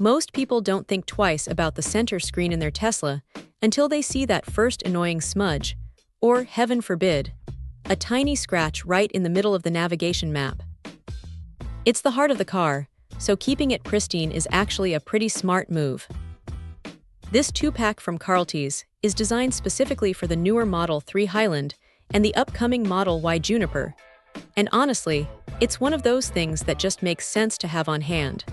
Most people don't think twice about the center screen in their Tesla until they see that first annoying smudge, or, heaven forbid, a tiny scratch right in the middle of the navigation map. It's the heart of the car, so keeping it pristine is actually a pretty smart move. This 2-pack from Karltys is designed specifically for the newer Model 3 Highland and the upcoming Model Y Juniper, and honestly, it's one of those things that just makes sense to have on hand.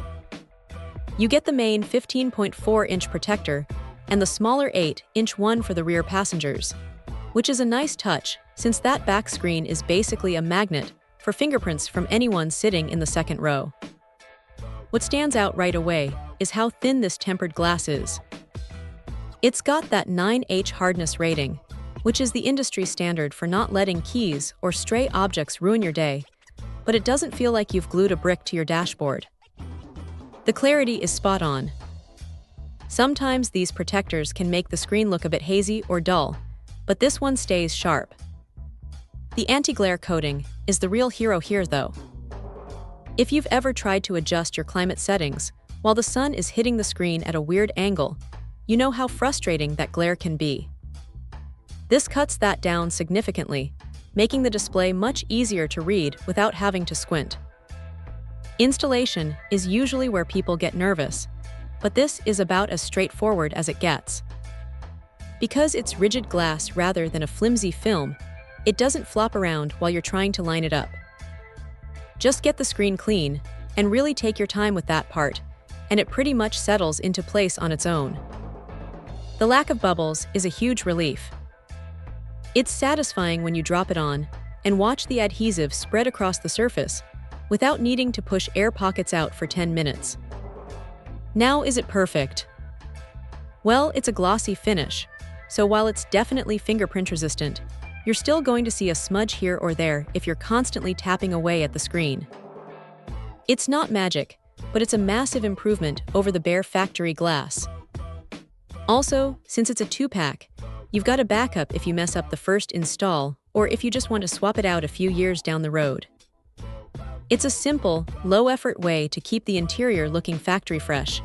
You get the main 15.4-inch protector and the smaller 8-inch one for the rear passengers, which is a nice touch since that back screen is basically a magnet for fingerprints from anyone sitting in the second row. What stands out right away is how thin this tempered glass is. It's got that 9H hardness rating, which is the industry standard for not letting keys or stray objects ruin your day, but it doesn't feel like you've glued a brick to your dashboard. The clarity is spot on. Sometimes these protectors can make the screen look a bit hazy or dull, but this one stays sharp. The anti-glare coating is the real hero here, though. If you've ever tried to adjust your climate settings while the sun is hitting the screen at a weird angle, you know how frustrating that glare can be. This cuts that down significantly, making the display much easier to read without having to squint. Installation is usually where people get nervous, but this is about as straightforward as it gets. Because it's rigid glass rather than a flimsy film, it doesn't flop around while you're trying to line it up. Just get the screen clean and really take your time with that part, and it pretty much settles into place on its own. The lack of bubbles is a huge relief. It's satisfying when you drop it on and watch the adhesive spread across the surface without needing to push air pockets out for 10 minutes. Now, is it perfect? Well, it's a glossy finish, so while it's definitely fingerprint resistant, you're still going to see a smudge here or there if you're constantly tapping away at the screen. It's not magic, but it's a massive improvement over the bare factory glass. Also, since it's a 2-pack, you've got a backup if you mess up the first install or if you just want to swap it out a few years down the road. It's a simple, low-effort way to keep the interior looking factory fresh,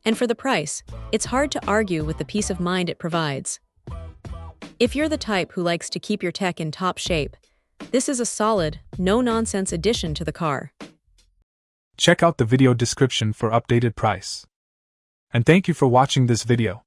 and for the price, it's hard to argue with the peace of mind it provides. If you're the type who likes to keep your tech in top shape, this is a solid, no-nonsense addition to the car. Check out the video description for updated price. And thank you for watching this video.